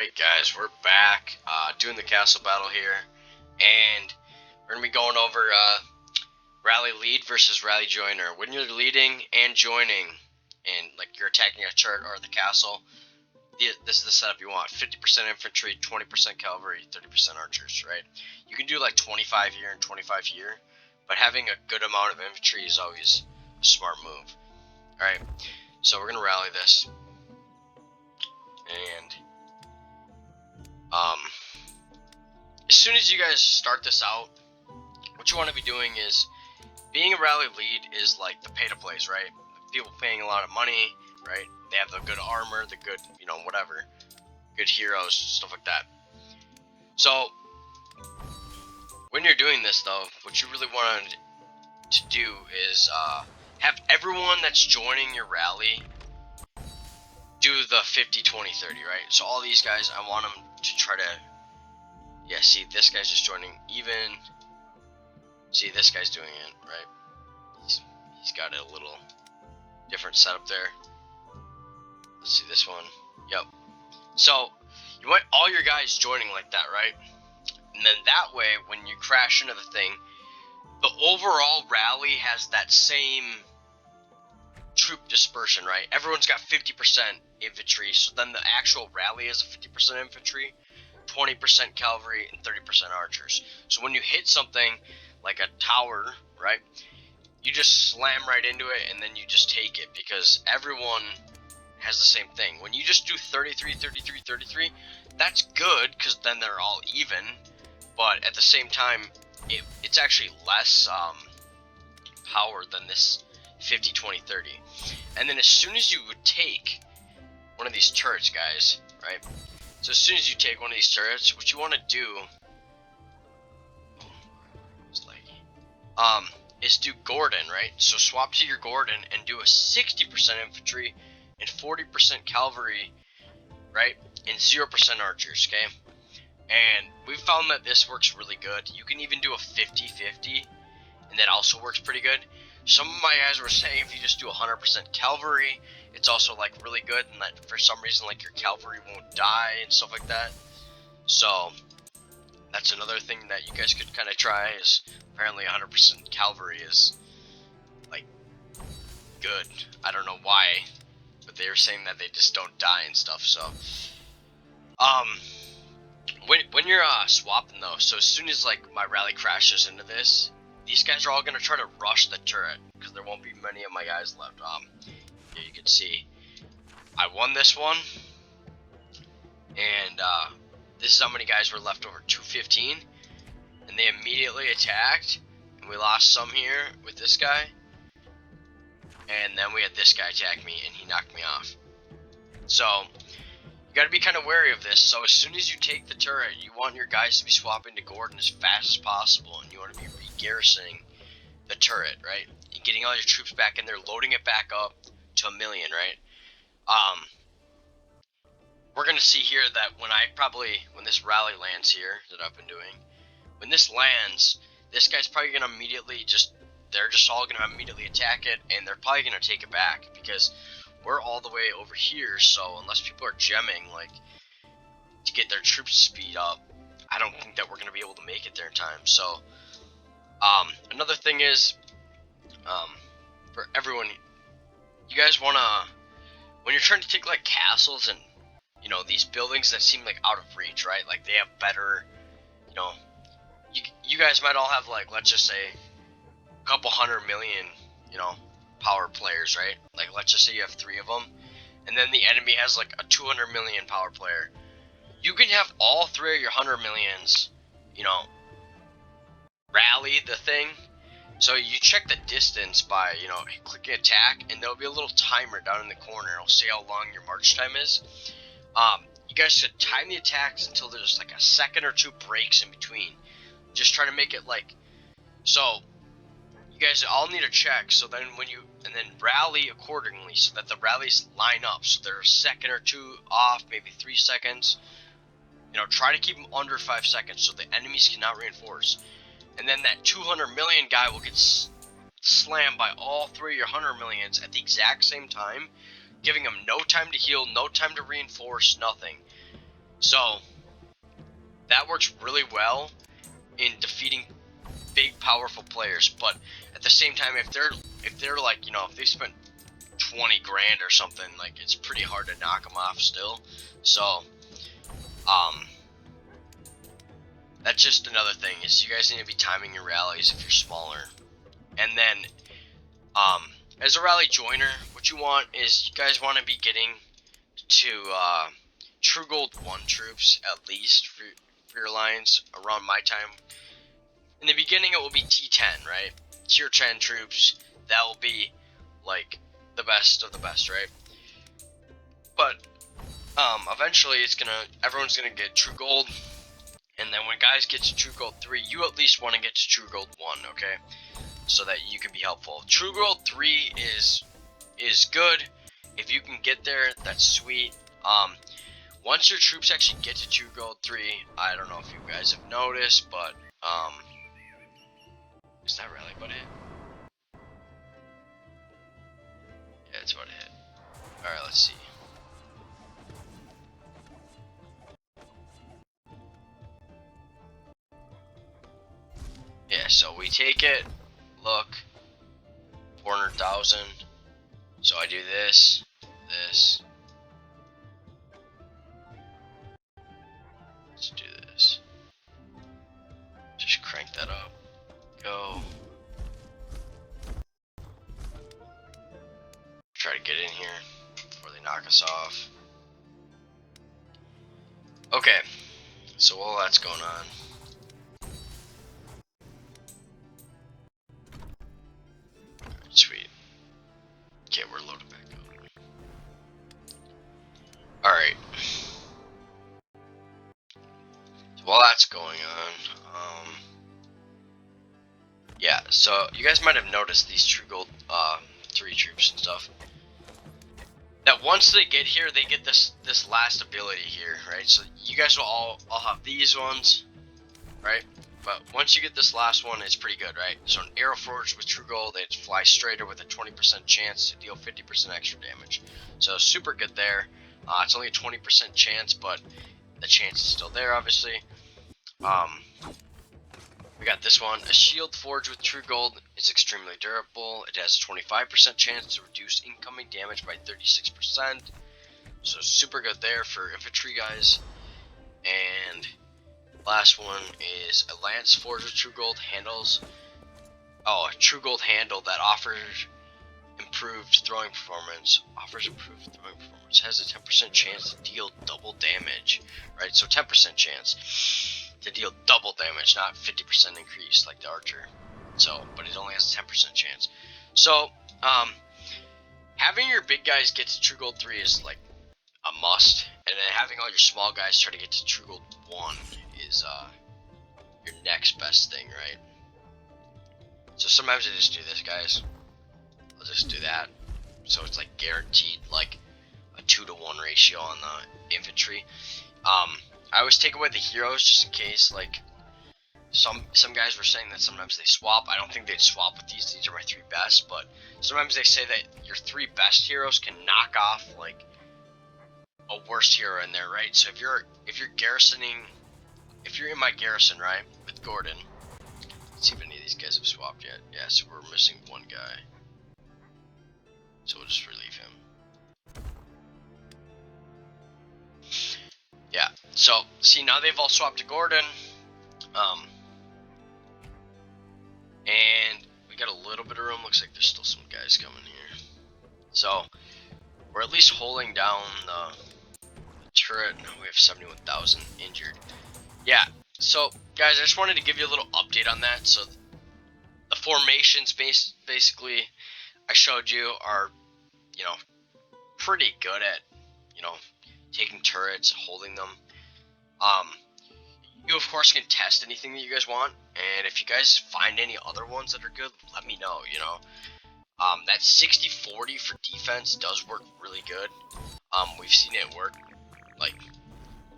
Alright guys, we're back doing the castle battle here, and we're going to be going over rally lead versus rally joiner. When you're leading and joining, and like you're attacking a turret or the castle, this is the setup you want. 50% infantry, 20% cavalry, 30% archers, right? You can do like 25 here and 25 here, but having a good amount of infantry is always a smart move. Alright, so we're going to rally this. And as soon as you guys start this out, what you want to be doing is, being a rally lead is like the pay to plays, right? People paying a lot of money, right? They have the good armor, the good, whatever, good heroes, stuff like that. So when you're doing this though, what you really want to do is have everyone that's joining your rally do the 50, 20, 30, right? So all these guys, I want them to try to, yeah, see, this guy's just joining even, see, this guy's doing it, right? He's got a little different setup there. Let's see this one, yep. So, you want all your guys joining like that, right? And then that way, when you crash into the thing, the overall rally has that same troop dispersion, right? Everyone's got 50% infantry, so then the actual rally is 50% infantry, 20% cavalry, and 30% archers. So when you hit something like a tower, right, you just slam right into it and then you just take it, because everyone has the same thing. When you just do 33, 33, 33, that's good because then they're all even, but at the same time, it's actually less power than this 50, 20, 30. And then as soon as you would take one of these turrets, guys, right? So as soon as you take one of these turrets, what you want to do is do Gordon, right? So swap to your Gordon and do a 60% infantry and 40% cavalry, right? And 0% archers, okay? And we've found that this works really good. You can even do a 50-50, and that also works pretty good. Some of my guys were saying if you just do 100% cavalry, it's also like really good, and that for some reason like your cavalry won't die and stuff like that. So that's another thing that you guys could kind of try, is apparently 100% cavalry is like good. I don't know why, but they were saying that they just don't die and stuff. So when you're swapping though, so as soon as like my rally crashes into this, these guys are all gonna try to rush the turret because there won't be many of my guys left. Here you can see I won this one, and this is how many guys were left over, 215, and they immediately attacked, and we lost some here with this guy, and then we had this guy attack me and he knocked me off. So you got to be kind of wary of this. So as soon as you take the turret, you want your guys to be swapping to Gordon as fast as possible, and you want to be re-garrisoning the turret, right? And getting all your troops back in there, loading it back up to 1 million, right? We're gonna see here that when this rally lands here that I've been doing, when this lands, this guy's probably gonna they're just all gonna immediately attack it, and they're probably gonna take it back because we're all the way over here. So unless people are gemming like to get their troops speed up, I don't think that we're gonna be able to make it there in time. So another thing is, for everyone, you guys wanna, when you're trying to take like castles and these buildings that seem like out of reach, right? Like they have better, you guys might all have like, let's just say a couple 100 million, power players, right? Like let's just say you have 3 of them, and then the enemy has like a 200 million power player. You can have all 3 of your 100 millions, rally the thing. So you check the distance by, clicking attack, and there'll be a little timer down in the corner. It'll say how long your march time is. You guys should time the attacks until there's like a second or 2 breaks in between. Just try to make it like, so you guys all need to check, so then and then rally accordingly so that the rallies line up. So they're a second or 2 off, maybe 3 seconds. Try to keep them under 5 seconds so the enemies cannot reinforce. And then that 200 million guy will get slammed by all 3 of your 100 millions at the exact same time, giving them no time to heal, no time to reinforce, nothing. So that works really well in defeating big, powerful players. But at the same time, if they're like, you know, if they spent 20 grand or something, like, it's pretty hard to knock them off still. So that's just another thing, is you guys need to be timing your rallies if you're smaller. And then as a rally joiner, what you want is, you guys want to be getting to True Gold 1 troops at least for your lines around my time. In the beginning, it will be T10, right? Tier 10 troops. That will be like the best of the best, right? But eventually, everyone's gonna get True Gold, and then when guys get to True Gold 3, you at least want to get to True Gold 1, okay? So that you can be helpful. True Gold 3 is good. If you can get there, that's sweet. Once your troops actually get to True Gold 3, I don't know if you guys have noticed, but is that rally about it? Yeah, it's about to hit. Alright, let's see. Yeah, so we take it, look, 400,000. So I do this, this. Let's do this. Just crank that up. Go. Try to get in here before they knock us off. Okay, so while that's going on, sweet. Okay, we're loaded back up. Alright. So while that's going on, yeah, so you guys might have noticed these True Gold 3 troops and stuff. That once they get here, they get this last ability here, right? So you guys will all have these ones, right? But once you get this last one, it's pretty good, right? So an arrow forged with True Gold, they fly straighter with a 20% chance to deal 50% extra damage. So super good there. It's only a 20% chance, but the chance is still there, obviously. We got this one. A shield forged with True Gold is extremely durable. It has a 25% chance to reduce incoming damage by 36%. So super good there for infantry guys. And last one is a lance forged with True Gold handles. Oh, a True Gold handle that offers improved throwing performance. Has a 10% chance to deal double damage. Right, so 10% chance to deal double damage, not 50% increase like the archer. So, but it only has a 10% chance. So, having your big guys get to True Gold 3 is like a must, and then having all your small guys try to get to True Gold 1 is your next best thing, right? So sometimes I just do this, guys. I'll just do that. So it's like guaranteed like a 2-to-1 ratio on the infantry. I always take away the heroes just in case, like, some guys were saying that sometimes they swap. I don't think they'd swap with these. These are my 3 best, but sometimes they say that your 3 best heroes can knock off like a worse hero in there, right? So if you're garrisoning, if you're in my garrison, right, with Gordon, let's see if any of these guys have swapped yet. Yeah, so we're missing one guy, so we'll just relieve him. Yeah, so see, now they've all swapped to Gordon, and we got a little bit of room. Looks like there's still some guys coming here, so we're at least holding down the turret. We have 71,000 injured. Yeah, so guys, I just wanted to give you a little update on that. So the formations basically I showed you are, you know, pretty good at, you know, taking turrets, holding them. You of course can test anything that you guys want, and if you guys find any other ones that are good, let me know, you know. That 60-40 for defense does work really good. We've seen it work like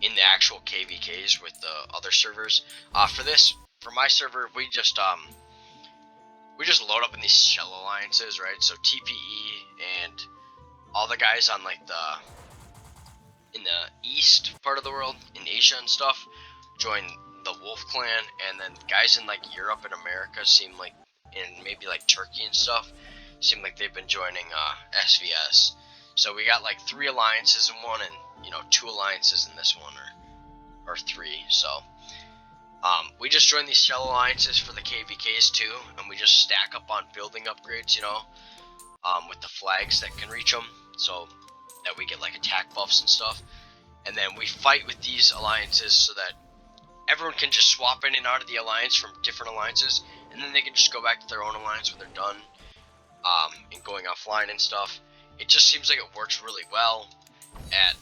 in the actual KVKs with the other servers. For my server, we just load up in these shell alliances, right? So TPE and all the guys on like the in the east part of the world, in Asia and stuff, join the Wolf Clan, and then guys in like Europe and America seem like, and maybe like Turkey and stuff, seem like they've been joining SVS. So we got like 3 alliances in one, and 2 alliances in this one, or 3. So we just joined these shell alliances for the KVKs too, and we just stack up on building upgrades, with the flags that can reach them, so that we get like attack buffs and stuff. And then we fight with these alliances so that everyone can just swap in and out of the alliance from different alliances, and then they can just go back to their own alliance when they're done, and going offline and stuff. It just seems like it works really well at,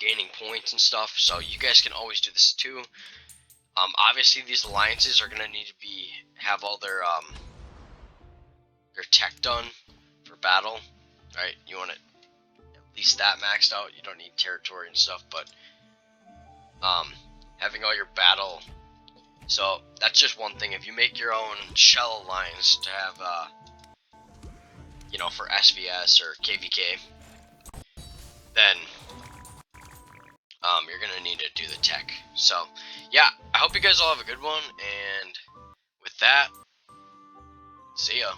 gaining points and stuff, so you guys can always do this too. Obviously these alliances are gonna need to have all their tech done for battle, right? You want it at least that maxed out. You don't need territory and stuff, but having all your battle, so that's just one thing. If you make your own shell alliance to have for SVS or KVK, then you're gonna need to do the tech. So yeah, I hope you guys all have a good one, and with that, see ya.